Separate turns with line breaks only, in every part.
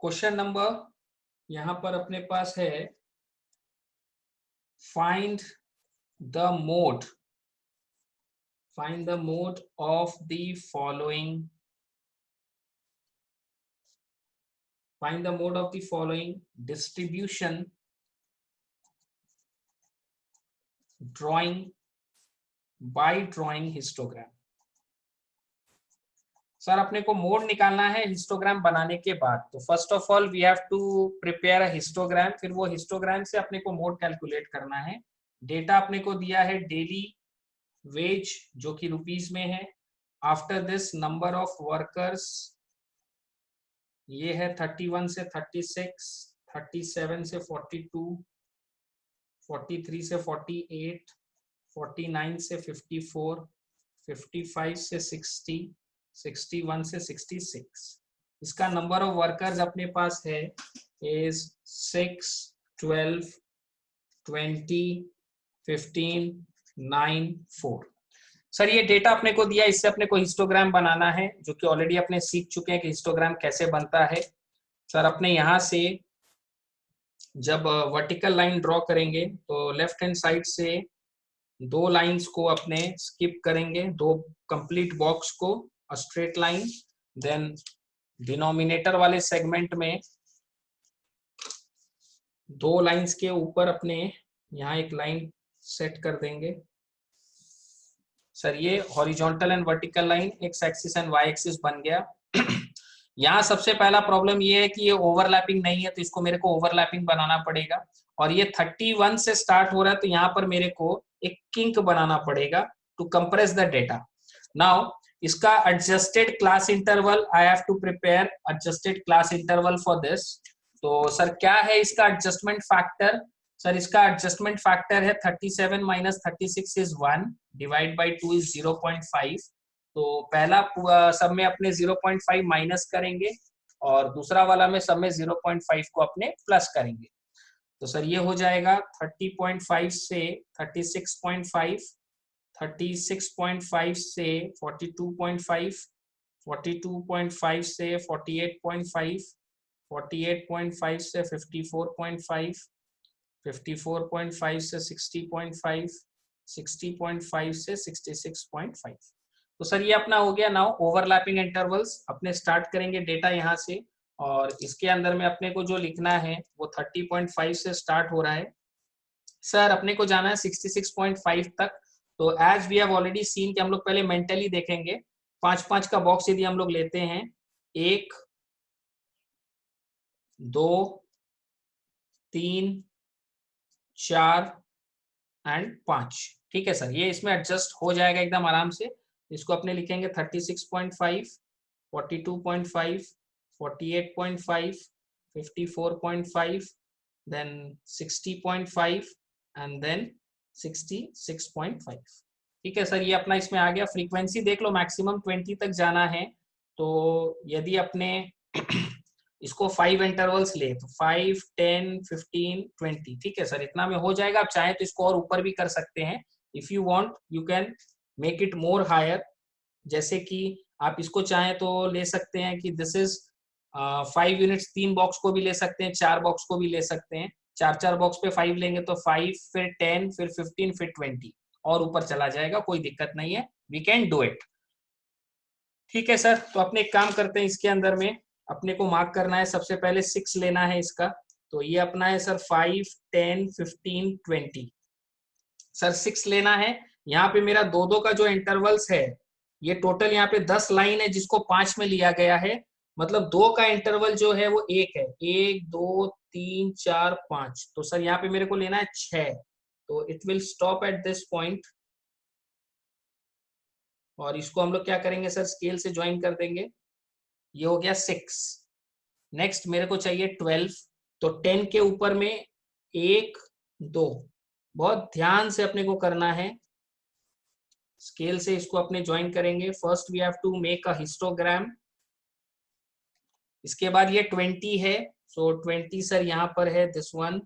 Question number यहां पर अपने पास है, find the mode of the following distribution drawing by drawing histogram. Sir अपने को मोड निकालना है हिस्टोग्राम बनाने के बाद। तो first of all we have to prepare a histogram, फिर वो हिस्टोग्राम से अपने को मोड कैलकुलेट करना है। डेटा अपने को दिया है डेली वेज जो कि रुपीस में है। After this number of workers, ये है 31 से 36, 37 से 42, 43 से 48, 49 से 54, 55 से 60, 61 से 66। इसका नंबर ऑफ वर्कर्स अपने पास है इज 6, 12, 20, 15, 9, 4। सर ये डेटा अपने को दिया, इससे अपने को हिस्टोग्राम बनाना है, जो कि ऑलरेडी अपने सीख चुके हैं कि हिस्टोग्राम कैसे बनता है। सर अपने यहां से जब वर्टिकल लाइन ड्रॉ करेंगे तो लेफ्ट हैंड साइड से दो लाइंस को अपने स्किप करेंगे, दो कंप्लीट बॉक्स को, स्ट्रेट लाइन। देन डिनोमिनेटर वाले सेगमेंट में दो लाइंस के ऊपर अपने यहाँ एक लाइन सेट कर देंगे। सर ये horizontal and vertical line X axis and Y axis बन गया। यहाँ सबसे पहला प्रॉब्लम ये है कि ये ओवरलैपिंग नहीं है, तो इसको मेरे को ओवरलैपिंग बनाना पड़ेगा। और ये 31 से स्टार्ट हो रहा है, तो यहाँ पर मेरे को एक किंक बनाना पड़ेगा to compress the data. Now इसका adjusted class interval, I have to prepare adjusted class interval for this. तो सर क्या है इसका एडजस्टमेंट फैक्टर? सर इसका एडजस्टमेंट फैक्टर है 37 minus 36 is 1, divide by 2 is 0.5। तो पहला सब में अपने 0.5 माइनस करेंगे और दूसरा वाला में सब में 0.5 को अपने प्लस करेंगे। तो सर ये हो जाएगा 30.5 से 36.5, 36.5 से 42.5, 42.5 से 48.5, 48.5 से 54.5, 54.5 से 60.5, 60.5 से 66.5। तो सर ये अपना हो गया। नाउ ओवरलैपिंग इंटरवल्स अपने स्टार्ट करेंगे डेटा यहाँ से, और इसके अंदर में अपने को जो लिखना है वो 30.5 से स्टार्ट हो रहा है। सर अपने को जाना है 66.5 तक। तो as we have already seen कि हम लोग पहले मेंटली देखेंगे, 5-5 का बॉक्स यदि हम लोग लेते हैं, 1, 2, 3, 4 एंड 5। ठीक है सर, ये इसमें एडजस्ट हो जाएगा एकदम आराम से। इसको अपने लिखेंगे 36.5, 42.5, 48.5, 54.5, देन 60.5 एंड देन 66.5। ठीक है सर, ये अपना इसमें आ गया। फ्रीक्वेंसी देख लो, मैक्सिमम 20 तक जाना है। तो यदि अपने इसको 5 इंटरवल्स ले तो 5, 10, 15, 20। ठीक है सर, इतना में हो जाएगा। आप चाहे तो इसको और ऊपर भी कर सकते हैं। If you want you can make it more higher. जैसे कि आप इसको चाहें तो ले सकते हैं कि दिस इज 5 यूनिट्स, 3 बॉक्स को भी ले सकते हैं, 4 बॉक्स को भी ले सकते हैं। 4-4 बॉक्स पे 5 लेंगे तो 5, फिर 10, फिर 15, फिर 20 और ऊपर चला जाएगा, कोई दिक्कत नहीं है। We can do it. ठीक है सर, तो अपने एक काम करते हैं, इसके अंदर में अपने को मार्क करना है। सबसे पहले 6 लेना है इसका। तो ये अपना है सर 5, 10, 15, 20। सर 6 लेना है। यहाँ पे मेरा 2-2 का जो इंटरवल्स है, ये टोटल यहाँ पे 10 लाइन है जिसको 5 में लिया गया है। मतलब 2 का इंटरवल जो है वो 1 है। 1, 2, 3, 4, 5। तो सर यहाँ पे मेरे को लेना है 6। तो it will stop at this point. और इसको हम लोग क्या करेंगे सर, स्केल से ज्वाइन कर देंगे। ये हो गया 6। नेक्स्ट मेरे को चाहिए 12। तो 10 के ऊपर में 1, 2। बहुत ध्यान से अपने को करना है। स्केल से इसको अपने ज्वाइन करेंगे। First we have to make a histogram. इसके बाद ये 20 है। सो 20 सर यहाँ पर है दिस वन।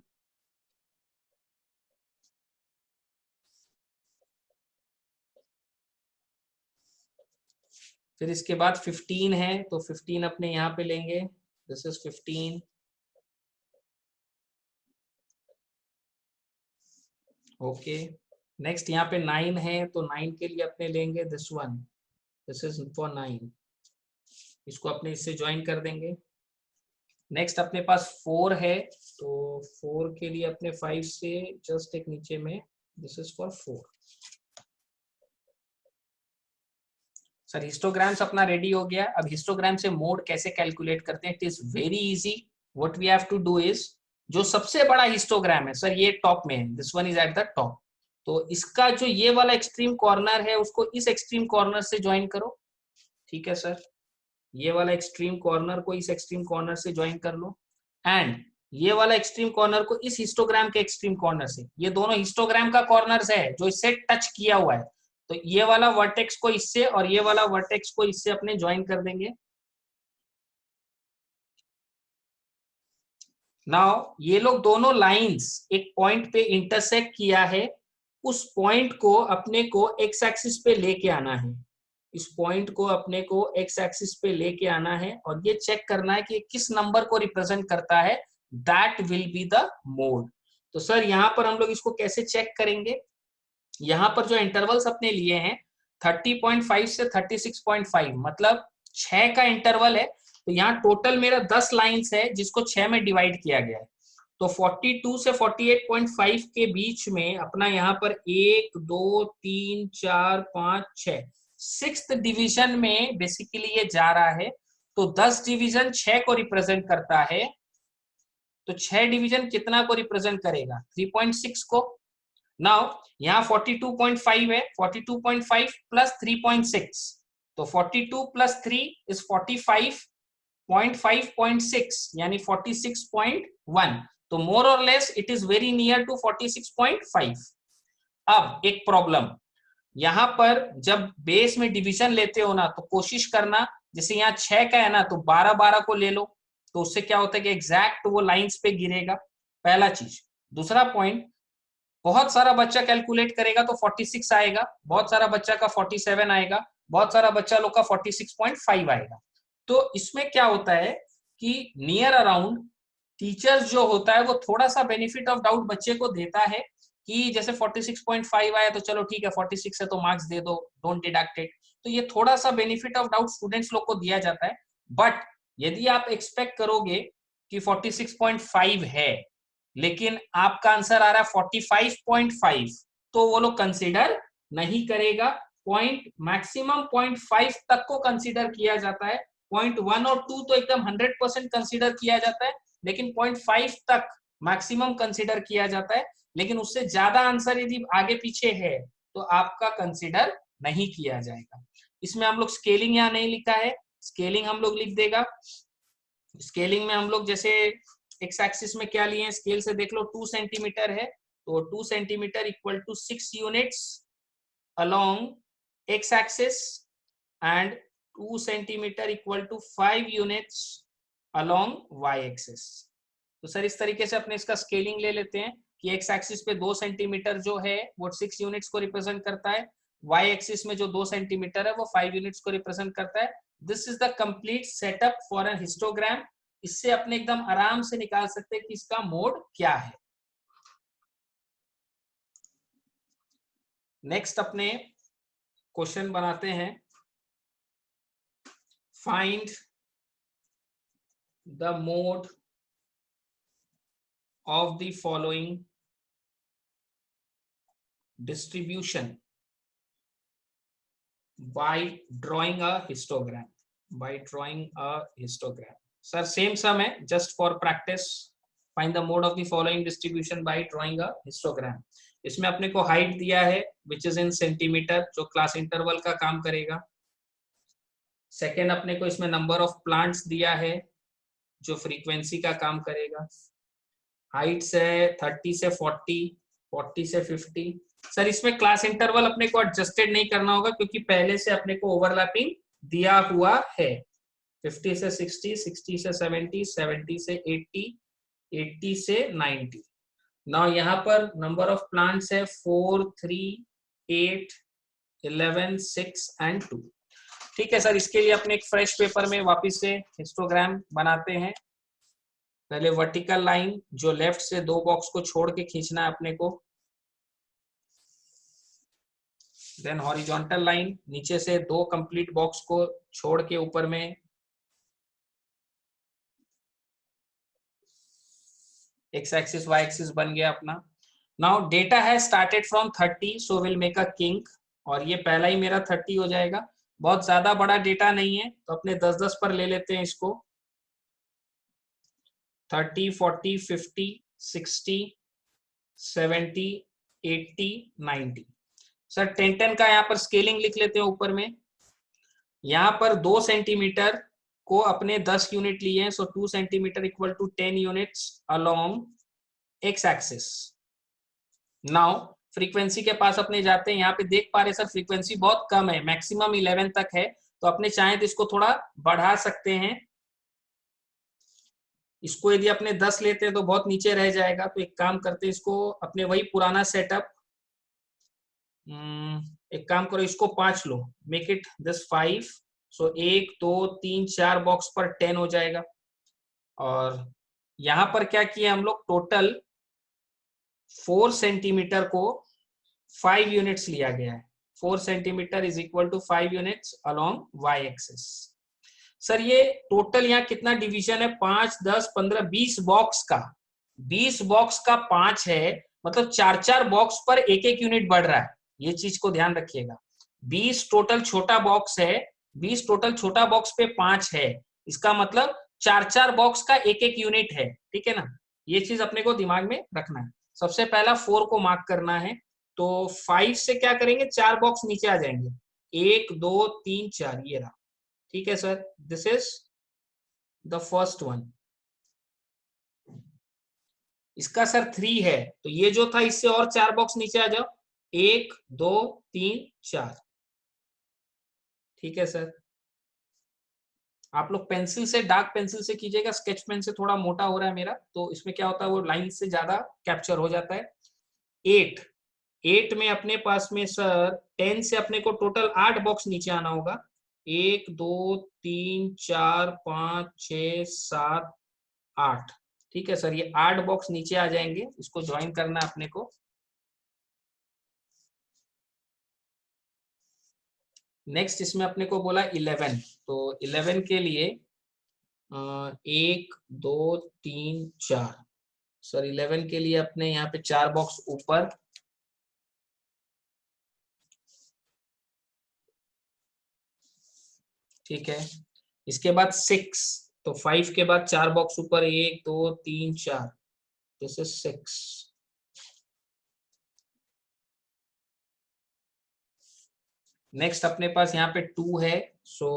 फिर इसके बाद 15 है, तो 15 अपने यहाँ पे लेंगे, दिस इज 15, ओके। नेक्स्ट यहाँ पे 9 है, तो 9 के लिए अपने लेंगे this one, this is for 9, इसको अपने इससे ज्वाइन कर देंगे। नेक्स्ट अपने पास 4 है, तो 4 के लिए अपने 5 से जस्ट एक नीचे में, this is for 4। Sir histograms अपना रेडी हो गया। अब हिस्टोग्राम से मोड कैसे कैलकुलेट करते हैं? It is very easy. What we have to do is, जो सबसे बड़ा हिस्टोग्राम है सर ये टॉप में है, this one is at the top, तो इसका जो ये वाला एक्सट्रीम कॉर्नर है उसको इस एक्सट्रीम कॉर्नर से ज्वाइन करो। ठीक है सर, ये वाला एक्सट्रीम कॉर्नर को इस एक्सट्रीम कॉर्नर से ज्वाइन कर लो, एंड ये वाला एक्सट्रीम कॉर्नर को इस हिस्टोग्राम के एक्सट्रीम कॉर्नर से। ये दोनों हिस्टोग्राम का कॉर्नर्स है जो इससे टच किया हुआ है, तो ये वाला वर्टेक्स को इससे और ये वाला वर्टेक्स को इससे अपने ज्वाइन कर देंगे। नाउ ये लोग दोनों लाइंस एक पॉइंट पे इंटरसेक्ट किया है, उस पॉइंट को अपने को एक्स एक्सिस पे लेके आना है, इस पॉइंट को अपने को एक्स एक्सिस पे लेके आना है और ये चेक करना है कि किस नंबर को रिप्रेजेंट करता है, that will be the mode. तो सर यहाँ पर हम लोग इसको कैसे चेक करेंगे? यहाँ पर जो इंटरवल्स अपने लिए हैं 30.5 से 36.5, मतलब 6 का इंटरवल है, तो यहाँ टोटल मेरा 10 लाइंस है जिसको 6 में डिवाइड किया गया है, तो 42 से 48.5 के बीच में अपना यहाँ पर 1 2 3 4 5 6 सिक्स्थ डिवीजन में बेसिकली ये जा रहा है, तो 10 डिवीजन 6 को रिप्रेजेंट करता है, तो 6 डिवीजन कितना को रिप्रेजेंट करेगा? 3.6 को। नाउ यहाँ 42.5 है, 42.5 प्लस 3.6, तो 42 प्लस 3 इज 45.5.6 यानी 46.1, तो मोर और less it is very near to 46.5। अब एक प्रॉब्लम, यहाँ पर जब बेस में डिवीजन लेते हो ना तो कोशिश करना, जैसे यहाँ 6 का है ना तो 12-12 को ले लो, तो उससे क्या होता है कि एग्जैक्ट वो लाइंस पे गिरेगा, पहला चीज। दूसरा पॉइंट, बहुत सारा बच्चा कैलकुलेट करेगा तो 46 आएगा, बहुत सारा बच्चा का 47 आएगा, बहुत सारा बच्चा लोग का 46.5 आएगा। तो इसमें क्या होता है कि नियर अराउंड टीचर्स जो होता है वो थोड़ा सा बेनिफिट ऑफ डाउट बच्चे को देता है कि जैसे 46.5 आया तो चलो ठीक है 46 है तो मार्क्स दे दो, डोंट डिडक्ट इट, तो ये थोड़ा सा बेनिफिट ऑफ डाउट स्टूडेंट्स लोग को दिया जाता है। बट यदि आप एक्सपेक्ट करोगे कि 46.5 है लेकिन आपका आंसर आ रहा है 45.5, तो वो लोग कंसीडर नहीं करेगा। पॉइंट मैक्सिमम 0.5 तक को कंसीडर किया जाता है, 0.1 और 2 तो एकदम 100% कंसीडर किया जाता है, लेकिन 0.5 तक मैक्सिमम कंसीडर किया जाता है, लेकिन उससे ज्यादा आंसर यदि आगे पीछे है तो आपका कंसीडर नहीं किया जाएगा। इसमें हम लोग स्केलिंग यहाँ नहीं लिखा है, स्केलिंग हम लोग लिख देगा। स्केलिंग में हम लोग जैसे एक्स एक्सिस में क्या लिए हैं, स्केल से देख लो 2 सेंटीमीटर है, तो 2 centimetre equal to 6 units along X axis and 2 centimetre equal to 5 units along Y axis. तो सर इस तरीके से अपने इसका स्केलिंग ले लेते हैं कि एक्स एक्सिस पे 2 सेंटीमीटर जो है वो 6 यूनिट्स को रिप्रेजेंट करता है, वाई एक्सिस में जो 2 सेंटीमीटर है वो 5 यूनिट्स को रिप्रेजेंट करता है। This is the complete setup for an histogram. इससे अपने एकदम आराम से निकाल सकते हैं कि इसका मोड क्या है। नेक्स्ट अपने क्वेश्चन बनाते हैं, find the mode of the following distribution by drawing a histogram, by drawing a histogram। sir same sum है, just for practice, find the mode of the following distribution by drawing a histogram। इसमें अपने को height दिया है which is in centimetre, जो class interval का काम करेगा। सेकेंड अपने को इसमें नंबर ऑफ प्लांट्स दिया है जो फ्रीक्वेंसी का काम करेगा। हाइट से 30 से 40, 40 से 50। सर इसमें क्लास इंटरवल अपने को एडजस्टेड नहीं करना होगा क्योंकि पहले से अपने को ओवरलैपिंग दिया हुआ है। 50 से 60, 60 से 70, 70 से 80, 80 से 90। नाउ यहाँ पर नंबर ऑफ प्लांट्स है 4, 3, 8, 11, 6 एंड 2। ठीक है सर, इसके लिए अपने एक फ्रेश पेपर में वापस से हिस्टोग्राम बनाते हैं। पहले वर्टिकल लाइन जो लेफ्ट से 2 बॉक्स को छोड़ के खींचना है अपने को, देन हॉरिजॉन्टल लाइन नीचे से 2 कंप्लीट बॉक्स को छोड़ के ऊपर में, एक्स एक्सिस वाई एक्सिस बन गया अपना। नाउ डेटा है started from 30, so will make a king, और ये पहला ही मेरा 30 हो जाएगा। बहुत ज्यादा बड़ा डेटा नहीं है तो अपने 10-10 पर ले लेते हैं इसको। 30, 40, 50, 60, 70, 80, 90। सर 10-10 का यहाँ पर स्केलिंग लिख लेते हैं ऊपर में। यहाँ पर 2 सेंटीमीटर को अपने 10 यूनिट लिए हैं, so 2 centimetre equal to 10 units along X axis. Now frequency के पास अपने जाते हैं, यहाँ पे देख पा रहे सर फ्रीक्वेंसी बहुत कम है, मैक्सिमम 11 तक है, तो अपने चाहें तो इसको थोड़ा बढ़ा सकते हैं। इसको यदि अपने 10 लेते हैं तो बहुत नीचे रह जाएगा, तो एक काम करते हैं, इसको अपने वही पुराना सेटअप, एक काम करो इसको 5 लो, make it this 5, so 1 2 3 4 box पर 10 हो जाएगा। और यहां पर क्या किया हम लोग, टोटल 4 सेंटीमीटर को 5 यूनिट्स लिया गया है। 4 centimetre is equal to 5 units along Y axis. Sir ये टोटल यहाँ कितना डिवीजन है, 5 10 15 20 बॉक्स का, 20 बॉक्स का 5 है, मतलब 4-4 बॉक्स पर एक एक यूनिट बढ़ रहा है, ये चीज को ध्यान रखिएगा। 20 टोटल छोटा बॉक्स है, 20 टोटल छोटा बॉक्स पे 5 है, इसका मतलब 4-4 बॉक्स का एक एक यूनिट है, ठीक है ना। ये चीज अपने को दिमाग में रखना है। सबसे पहला 4 को मार्क करना है, तो 5 से क्या करेंगे, 4 बॉक्स नीचे आ जाएंगे, 1 2 3 4, ये रहा, ठीक है sir, this is the first one. इसका सर 3 है, तो ये जो था इससे और 4 बॉक्स नीचे आ जाओ, 1 2 3 4, ठीक है सर। आप लोग पेंसिल से, डार्क पेंसिल से कीजिएगा, स्केच पेन से थोड़ा मोटा हो रहा है मेरा, तो इसमें क्या होता है वो लाइन से ज्यादा कैप्चर हो जाता है। 8 8 में अपने पास में सर 10 से अपने को टोटल 8 बॉक्स नीचे आना होगा, 1 2 3 4 5 6 7 8, ठीक है सर, ये 8 बॉक्स नीचे आ जाएंगे, इसको ज्वाइन करना है अपने को। नेक्स्ट इसमें अपने को बोला 11, तो 11 के लिए 1 2 3 4, सर 11 के लिए अपने यहाँ पे 4 बॉक्स ऊपर, ठीक है। इसके बाद 6, तो 5 के बाद 4 बॉक्स ऊपर, 1 2 3 4, दिस इज 6। नेक्स्ट अपने पास यहाँ पे 2 है, सो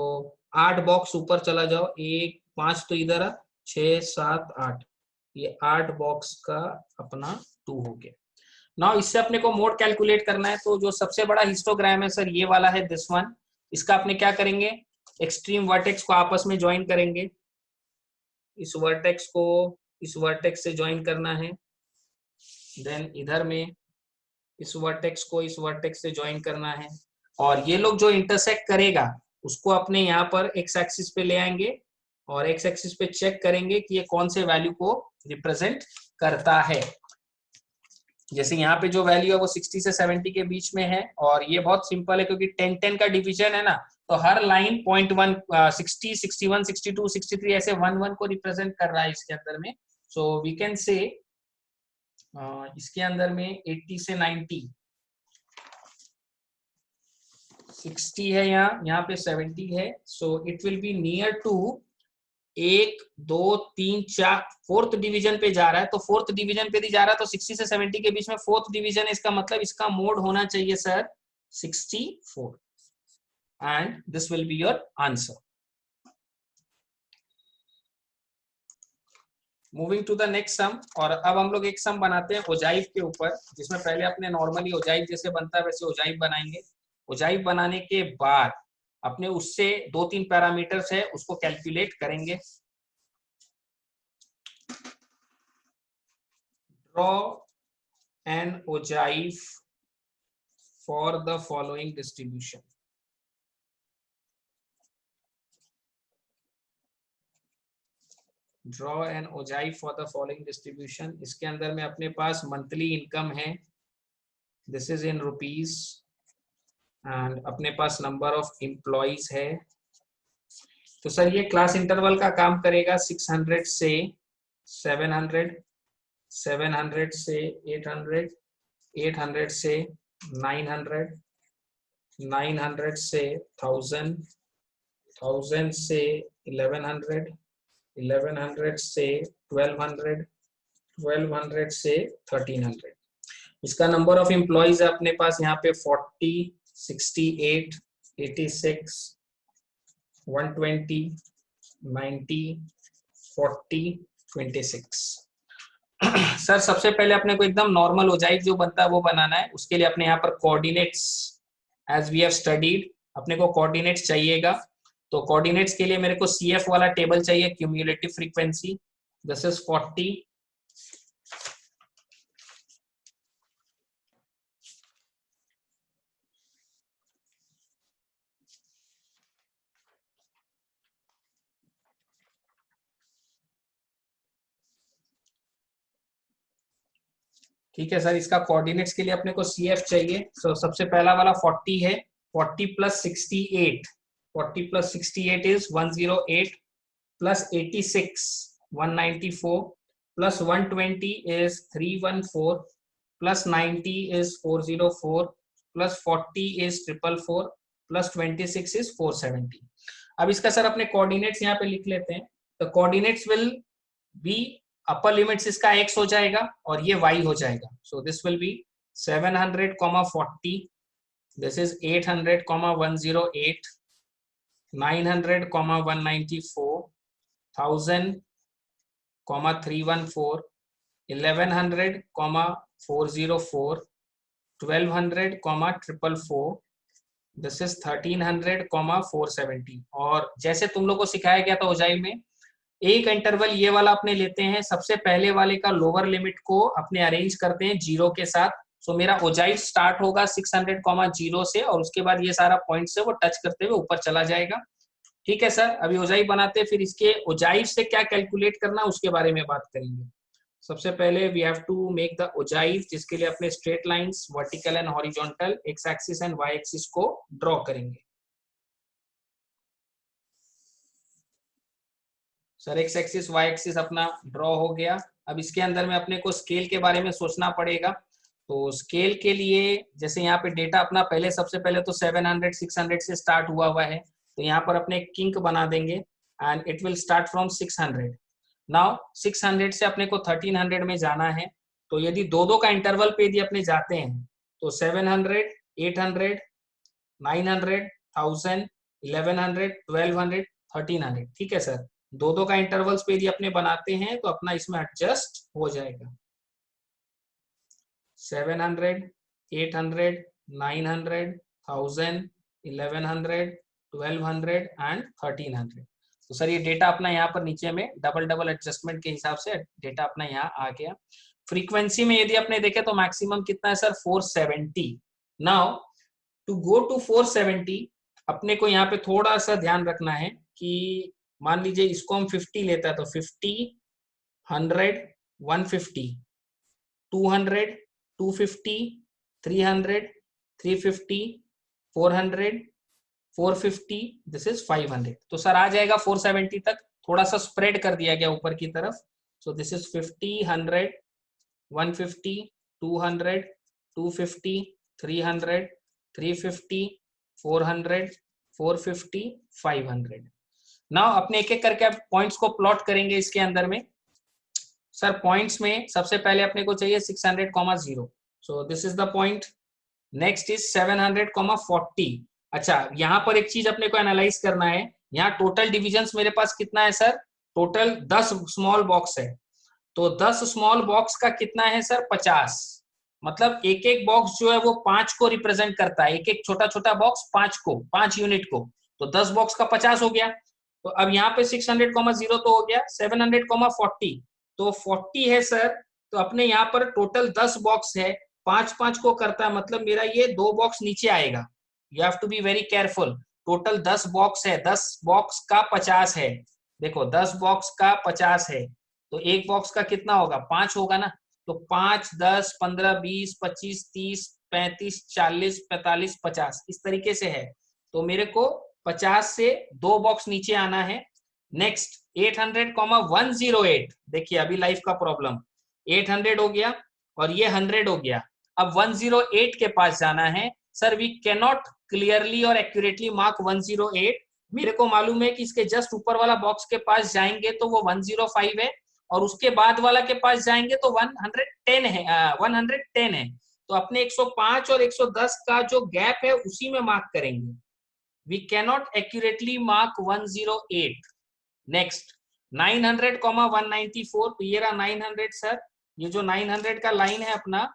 8 बॉक्स ऊपर चला जाओ, 1 5 तो इधर 6 7 8, ये 8 बॉक्स का अपना 2 हो गया। नाउ इससे अपने को मोड कैलकुलेट करना है, तो जो सबसे बड़ा हिस्टोग्राम है सर ये वाला है, दिस वन। इसका अपने क्या करेंगे, एक्सट्रीम वर्टेक्स को आपस में ज्वाइन करेंगे, इस वर्टेक्स को इस वर्टेक्स से ज्वाइन करना है, देन इधर में इस वर्टेक्स को इस वर्टेक्स से ज्वाइन करना है, और ये लोग जो इंटरसेक्ट करेगा उसको अपने यहाँ पर एक्स एक्सिस पे ले आएंगे, और एक्स एक्सिस पे चेक करेंगे कि ये कौन से वैल्यू को रिप्रेजेंट करता है। जैसे यहाँ पे जो वैल्यू है वो 60 से 70 के बीच में है, और ये बहुत सिंपल है क्योंकि 10-10 का डिवीजन है ना, तो हर लाइन 0.1 60 61 62 63 ऐसे 1-1 को रिप्रेजेंट कर रहा है इसके अंदर में। सो वी कैन से इसके अंदर में 80 से 90, 60 है, यहाँ पे 70 है, so it will be near to 1 2 3 4, fourth division पे जा रहा है, तो फोर्थ डिवीजन पे जा रहा है तो 60 से 70 के बीच में फोर्थ डिवीजन है, इसका मतलब इसका मोड होना चाहिए sir 64, and this will be your answer. Moving to the next sum, और अब हम लोग एक सम बनाते हैं ओजाइव के ऊपर, जिसमें पहले अपने नॉर्मली ओजाइव जैसे बनता है वैसे ओजाइव बनाएंगे। ओजाइव बनाने के बाद अपने उससे 2-3 पैरामीटर्स है उसको कैलकुलेट करेंगे। Draw an ogive for the following distribution. Draw an ogive for the following distribution. इसके अंदर में अपने पास मंथली इनकम है, this is in rupees, and अपने पास नंबर ऑफ एम्प्लॉइज है। तो सर ये क्लास इंटरवल का काम करेगा 600 से 700, 700 से 800, 800 से 900, 900 से 1000, 1000 से 1100, 1100 से 1200, 1200 से 1300। इसका नंबर ऑफ एम्प्लॉइज है अपने पास यहाँ पे 40, 68, 86, 120, 90, 40, 26। सर सबसे पहले अपने को एकदम नॉर्मल ओजाइव जो बनता है वो बनाना है। उसके लिए अपने यहाँ पर coordinates, as we have studied, अपने को कोऑर्डिनेट्स चाहिएगा। तो कोऑर्डिनेट्स के लिए मेरे को CF वाला टेबल चाहिए, क्यूमुलेटिव फ्रीक्वेंसी, दिस इज 40, ठीक है सर। इसका कोऑर्डिनेट्स के लिए अपने को CF चाहिए। तो सबसे पहला वाला 40 है, 40 plus 68, 40 plus 68 is 108, plus 86 194, plus 120 is 314, plus 90 is 404, plus 40 is 444, plus 26 is 470। अब इसका सर अपने कोऑर्डिनेट्स यहाँ पे लिख लेते हैं। तो coordinates will be, upper limits इसका x हो जाएगा और ये y हो जाएगा। So this will B 700, 40, this is 800, 108, 900, 194, 1000, 314, 1100, 404, 1200, 444, this is 1300, 470। और जैसे तुम लोग को सिखाया गया था ओजाई में, एक इंटरवल ये वाला अपने लेते हैं, सबसे पहले वाले का लोअर लिमिट को अपने अरेंज करते हैं 0 के साथ। सो मेरा ओजाइव स्टार्ट होगा 600, 0 से, और उसके बाद ये सारा पॉइंट से वो टच करते हुए ऊपर चला जाएगा। ठीक है सर, अभी ओजाइव बनाते हैं, फिर इसके ओजाइव से क्या कैलकुलेट करना उसके बारे में बात करेंगे। सबसे पहले we have to make the ogive, जिसके लिए अपने straight lines, vertical and horizontal, X axis and Y axis को ड्रॉ करेंगे। Sir X axis Y axis अपना ड्रॉ हो गया। अब इसके अंदर में अपने को स्केल के बारे में सोचना पड़ेगा। तो स्केल के लिए जैसे यहाँ पे डेटा अपना पहले, सबसे पहले तो 700, 600 से स्टार्ट हुआ हुआ है, तो यहाँ पर अपने किंक बना देंगे and it will start from 600। Now 600 से अपने को 1300 में जाना है। तो यदि दो दो का इंटरवल पे यदि अपने जाते हैं तो 700, 800, 900, 1000, 1100, 1200, 1300। ठीक है सर, दो दो का इंटरवल्स पे यदि अपने बनाते हैं तो अपना इसमें एडजस्ट हो जाएगा। 700, 800, 900, 1000, 1100, 1200 एंड 1300। तो सर ये डेटा अपना यहाँ पर नीचे में डबल डबल एडजस्टमेंट के हिसाब से डेटा अपना यहाँ आ गया। फ्रीक्वेंसी में यदि अपने देखे तो मैक्सिमम कितना है sir, 470। Now to go to 470 अपने को यहाँ पे थोड़ा सा ध्यान रखना है कि मान लीजिए इसको हम 50 लेता है तो 50, 100, 150, 200, 250, 300, 350, 400, 450, दिस इज 500। तो सर आ जाएगा 470 तक, थोड़ा सा स्प्रेड कर दिया गया ऊपर की तरफ। सो दिस इज 50, 100, 150, 200, 250, 300, 350, 400, 450, 500। नाउ अपने एक एक करके अब पॉइंट्स को प्लॉट करेंगे इसके अंदर में। सर पॉइंट्स में सबसे पहले अपने को चाहिए 600, 0, सो this is the point. Next is 700, 40। अच्छा, यहाँ पर एक चीज अपने को एनालाइज करना है, यहाँ टोटल डिविजन्स मेरे पास कितना है सर, टोटल 10 स्मॉल बॉक्स है। तो 10 स्मॉल बॉक्स का कितना है सर, 50। मतलब एक एक बॉक्स जो है वो 5 को रिप्रेजेंट करता है, एक एक छोटा छोटा बॉक्स 5 को, 5 यूनिट को। तो 10 बॉक्स का 50 हो गया। तो अब यहाँ पे 600, 0 तो हो गया, 700, 40 तो 40 है सर। तो अपने यहाँ पर टोटल 10 बॉक्स है, 5 5 को करता है, मतलब मेरा ये 2 बॉक्स नीचे आएगा। You have to be very careful. Total 10 box है, 10 बॉक्स का 50 है, देखो 10 बॉक्स का 50 है, तो एक बॉक्स का कितना होगा, 5 होगा ना। तो 5, 10, 15, 20, 25, 30, 35, 40, 45, 50 इस तरीके से है। तो मेरे को 50 से 2 बॉक्स नीचे आना है। नेक्स्ट 800,108, देखिए अभी लाइफ का प्रॉब्लम, 800 हो गया और ये 100 हो गया। अब 108 के पास जाना है। Sir we can not clearly और एक्यूरेटली मार्क 108। मेरे को मालूम है कि इसके जस्ट ऊपर वाला बॉक्स के पास जाएंगे तो वो 105 है, और उसके बाद वाला के पास जाएंगे तो 110 है, 110 है। तो अपने 105 और 110 का जो गैप है उसी में मार्क करेंगे। We can not accurately mark 108। Next 900,194, तो ये रहा 900 सर। ये जो 900 का लाइन है अपना,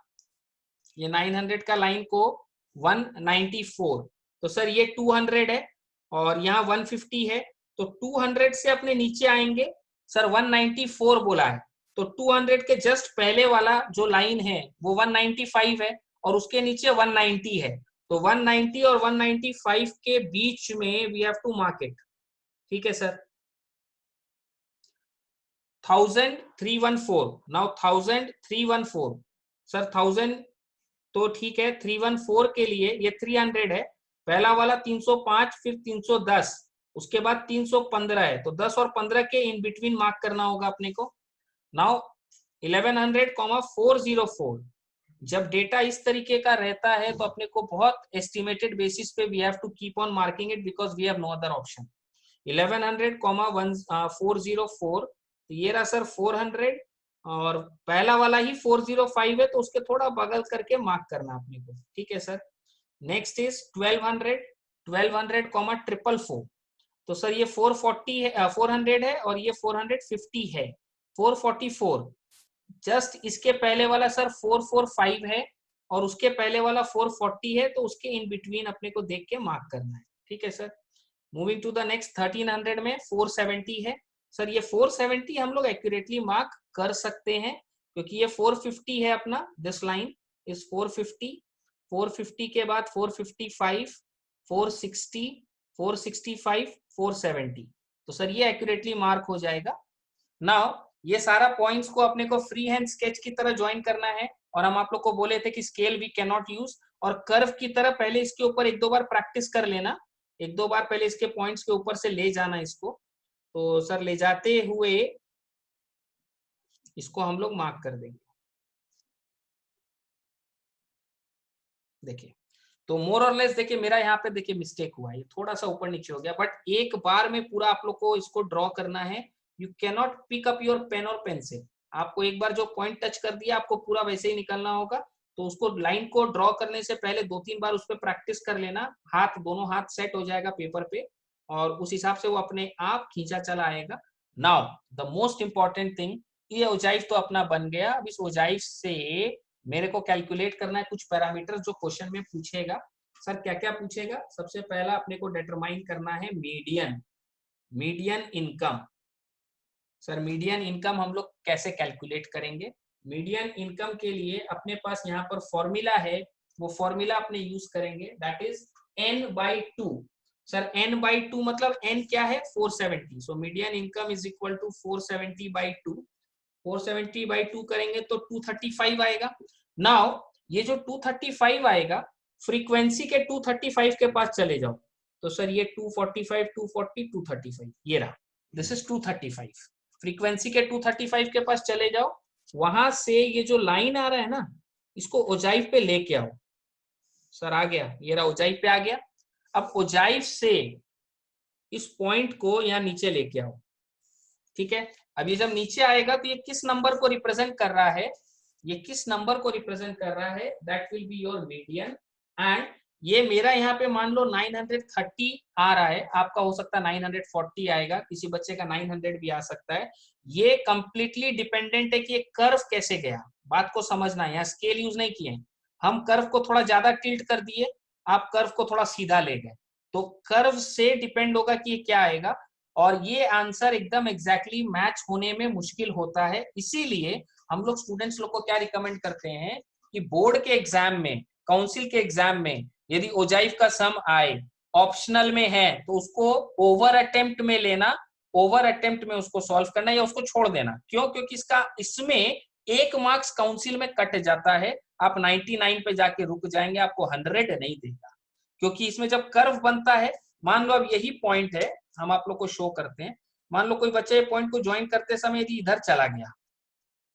ये 900 का लाइन को 194, तो सर ये 200 है और यहाँ 150 है। तो 200 से अपने नीचे आएंगे सर, 194 बोला है, तो 200 के जस्ट पहले वाला जो लाइन है वो 195 है और उसके नीचे 190 है। तो 190 और 195 के बीच में we have to mark it. ठीक है सर। 1000,314, नाउ 1000,314 सर, 1000 तो ठीक है। 314 के लिए ये 300 है, पहला वाला 305, फिर 310, उसके बाद 315 है, तो 10 और 15 के इन बिटवीन मार्क करना होगा अपने को। नाउ 1100,404, जब डेटा इस तरीके का रहता है तो अपने को बहुत एस्टिमेटेड बेसिस पे we have to keep on marking it because we have no other option. 1100,404, तो ये रहा सर 400, और पहला वाला ही 405 है तो उसके थोड़ा बगल करके मार्क करना अपने को। ठीक है सर। नेक्स्ट इज 1200,404, तो सर ये 440 है, 400 है और ये 450 है। 444, जस्ट इसके पहले वाला सर 445 है और उसके पहले वाला 440 है, तो उसके इन बिटवीन अपने को देख के मार्क करना है। ठीक है sir. Moving to the next 1300 में 470 है। सर ये 470 हम लोग एक्यूरेटली मार्क कर सकते हैं क्योंकि ये 450 है अपना, दिस लाइन इज 450। 450 के बाद 455, 460, 465, 470, तो सर ये एक्यूरेटली मार्क हो जाएगा। नाउ ये सारा पॉइंट्स को अपने को फ्री हैंड स्केच की तरह ज्वाइन करना है, और हम आप लोग को बोले थे कि scale we can not use, और कर्व की तरह पहले इसके ऊपर 1-2 बार प्रैक्टिस कर लेना, 1-2 बार पहले इसके पॉइंट्स के ऊपर से ले जाना इसको। तो सर ले जाते हुए इसको हम लोग मार्क कर देंगे। देखिए तो मोर और लेस देखिए मेरा यहाँ पे देखिए मिस्टेक हुआ है, थोड़ा सा ऊपर नीचे हो गया, बट एक बार में पूरा आप लोग को इसको ड्रॉ करना है। You can not pick up your pen और पेंसिल, आपको एक बार जो पॉइंट टच कर दिया आपको पूरा वैसे ही निकलना होगा। तो उसको लाइन को ड्रॉ करने से पहले 2-3 बार उस पर प्रैक्टिस कर लेना, हाथ दोनों हाथ सेट हो जाएगा पेपर पे और उस हिसाब से वो अपने आप खींचा चला आएगा। Now the most important thing, ये ओजाइव तो अपना बन गया। अब इस ओजाइव से मेरे को कैलकुलेट करना है कुछ पैरामीटर जो क्वेश्चन में पूछेगा। सर क्या क्या पूछेगा, सबसे पहला अपने को डिटरमाइन करना है median, median income. Sir median income हम लोग कैसे कैलकुलेट करेंगे? मीडियन इनकम के लिए अपने पास यहाँ पर फॉर्मूला है, वो फॉर्मूला अपने यूज करेंगे, that is n/2। Sir n/2 मतलब n क्या है, 470, so median income is equal to 470/2। 470/2 करेंगे तो 235 आएगा। नाउ ये जो 235 आएगा, फ्रीक्वेंसी के 235 के पास चले जाओ, तो सर ये 245, 240, 235 ये रहा, दिस इज 235। फ्रीक्वेंसी के 235 के पास चले जाओ, वहां से ये जो लाइन आ रहा है ना, इसको ओजाइव पे लेके आओ। सर आ गया, ये रहा ओजाइव पे आ गया। अब ओजाइव से इस पॉइंट को यहाँ नीचे लेके आओ। ठीक है, अब ये जब नीचे आएगा तो ये किस नंबर को रिप्रेजेंट कर रहा है, ये किस नंबर को रिप्रेजेंट कर रहा है, that will be your median. And ये मेरा यहाँ पे मान लो 930 आ रहा है, आपका हो सकता है 940 आएगा, किसी बच्चे का 900 भी आ सकता है। ये कंप्लीटली डिपेंडेंट है कि ये कर्व कैसे गया, बात को समझना है, यहाँ स्केल यूज नहीं किए, हम कर्व को थोड़ा ज्यादा टिल्ट कर दिए, आप कर्व को थोड़ा सीधा ले गए, तो कर्व से डिपेंड होगा कि ये क्या आएगा। और ये आंसर एकदम एग्जैक्टली मैच होने में मुश्किल होता है, इसीलिए हम लोग स्टूडेंट्स लोग को क्या रिकमेंड करते हैं कि बोर्ड के एग्जाम में, काउंसिल के एग्जाम में यदि ओजाइव का सम आए, ऑप्शनल में है तो उसको ओवर अटेम्प्ट में लेना, ओवर अटेम्प्ट में उसको सॉल्व करना या उसको छोड़ देना। क्यों? क्योंकि इसमें 1 मार्क्स काउंसिल में कट जाता है, आप 99 पे जाके रुक जाएंगे, आपको 100 नहीं देगा। क्योंकि इसमें जब कर्व बनता है, मान लो अब यही पॉइंट है, हम आप लोग को शो करते हैं, मान लो कोई बच्चा ये पॉइंट को ज्वाइन करते समय यदि इधर चला गया,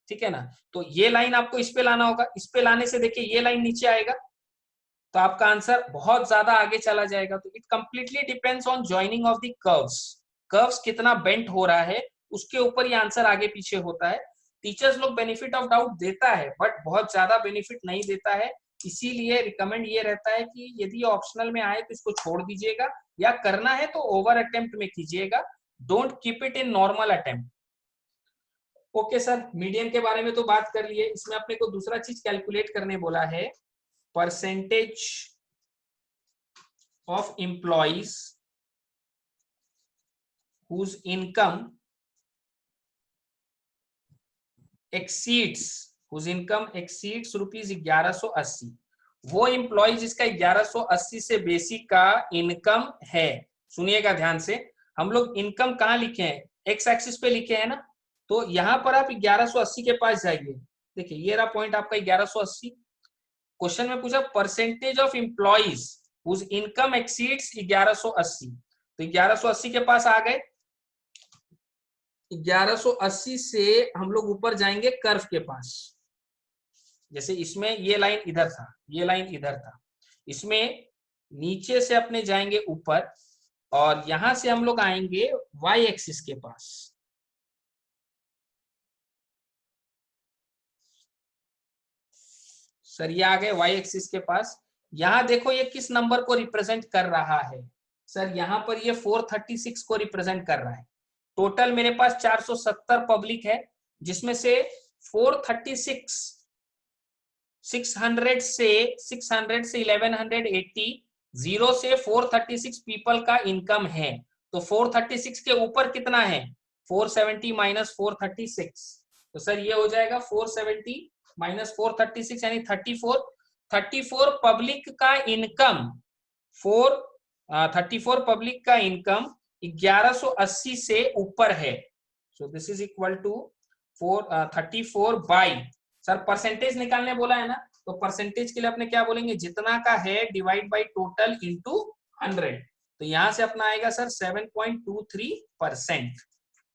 ठीक है ना, तो ये लाइन आपको इस पे लाना होगा, इस पे लाने से देखिए ये लाइन नीचे आएगा, तो आपका आंसर बहुत ज्यादा आगे चला जाएगा। तो it completely depends on joining of the curves, curves कितना बेंट हो रहा है उसके ऊपर ये आंसर आगे पीछे होता है। टीचर्स लोग बेनिफिट ऑफ डाउट देता है, बट बहुत ज्यादा बेनिफिट नहीं देता है, इसीलिए रिकमेंड ये रहता है कि यदि ऑप्शनल में आए तो इसको छोड़ दीजिएगा, या करना है तो ओवर अटेम्प्ट में कीजिएगा, don't keep it in normal attempt. Okay sir, median के बारे में तो बात कर लिए, इसमें अपने को दूसरा चीज कैलकुलेट करने बोला है, percentage of employees whose income exceeds rupees 1180, वो एम्प्लॉय जिसका 1180 से बेसिक का इनकम है। सुनिएगा ध्यान से, हम लोग इनकम कहाँ लिखे हैं, एक्स एक्सिस पे लिखे हैं ना, तो यहां पर आप 1180 के पास जाइए, देखिए ये रहा पॉइंट आपका 1180। क्वेश्चन में पूछा percentage of employees whose income exceeds 1180, तो 1180 के पास आ गए, 1180 से हम लोग ऊपर जाएंगे कर्व के पास, जैसे इसमें ये लाइन इधर था, ये लाइन इधर था, इसमें नीचे से अपने जाएंगे ऊपर, और यहां से हम लोग आएंगे वाई एक्सिस के पास। सर ये आ गए वाई एक्सिस के पास, यहां देखो ये किस नंबर को रिप्रेजेंट कर रहा है, सर यहां पर ये 436 को रिप्रेजेंट कर रहा है। टोटल मेरे पास 470 पब्लिक है, जिसमें से 436 600 से 1180, 0 से 436 पीपल का इनकम है, तो 436 के ऊपर कितना है, 470 माइनस 436, तो सर ये हो जाएगा 470 माइनस 436 यानी 34 पब्लिक का इनकम, 34 पब्लिक का इनकम 1180 से ऊपर है, so this is equal to 34 by, sir percentage निकालने बोला है ना, तो परसेंटेज के लिए अपने क्या बोलेंगे, जितना का है डिवाइड बाई टोटल इंटू 100, तो यहां से अपना आएगा सर 7.23%।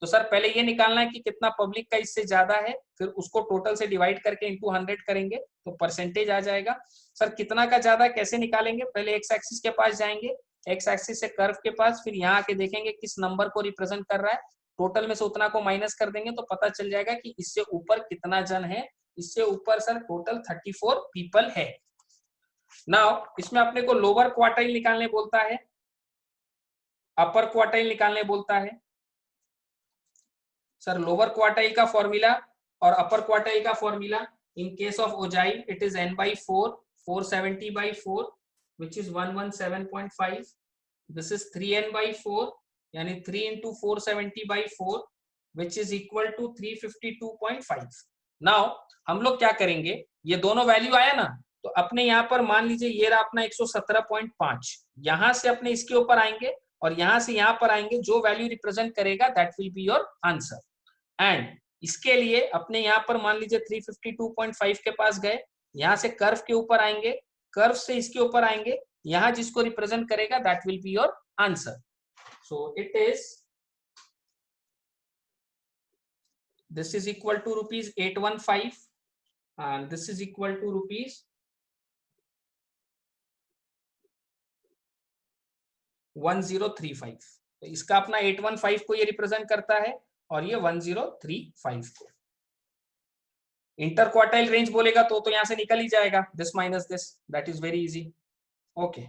तो सर पहले ये निकालना है कि कितना पब्लिक का इससे ज्यादा है, फिर उसको टोटल से डिवाइड करके इंटू 100 करेंगे तो परसेंटेज आ जाएगा। सर कितना का ज्यादा कैसे निकालेंगे, पहले एक्स एक्सिस के पास जाएंगे, एक्स एक्सिस से कर्व के पास, फिर यहाँ आके देखेंगे किस नंबर को रिप्रेजेंट कर रहा है, टोटल में से उतना को माइनस कर देंगे तो पता चल जाएगा कि इससे ऊपर कितना जन है, इससे ऊपर सर टोटल 34 पीपल है। नाउ इसमें अपने को लोअर क्वार्टाइल निकालने बोलता है, अपर क्वार्टाइल निकालने बोलता है। सर लोअर क्वार्टाइल का फॉर्मूला और अपर क्वार्टाइल का फॉर्मूला, इन केस ऑफ ओजाइल it is n/4, 470/4 which is 117.5, this is 3n/4 यानी 3 into 470/4 which is equal to 352.5। Now हम लोग क्या करेंगे, ये दोनों वैल्यू आया ना, तो अपने यहाँ पर मान लीजिए ये रहा अपना 117.5, यहां से अपने इसके ऊपर आएंगे और यहां से यहां पर आएंगे, जो वैल्यू रिप्रेजेंट करेगा that will be your answer. And इसके लिए अपने यहाँ पर मान लीजिए 352.5 के पास गए, यहां से कर्व के ऊपर आएंगे, कर्व से इसके ऊपर आएंगे, यहां जिसको रिप्रेजेंट करेगा that will be your answer. So it is this is equal to rupees 815 and this is equal to rupees 1035। तो इसका अपना 815 को ये रिप्रेजेंट करता है और ये 1035 को। इंटर क्वार्टाइल रेंज बोलेगा तो यहां से निकल ही जाएगा, this minus this, that is very easy. Okay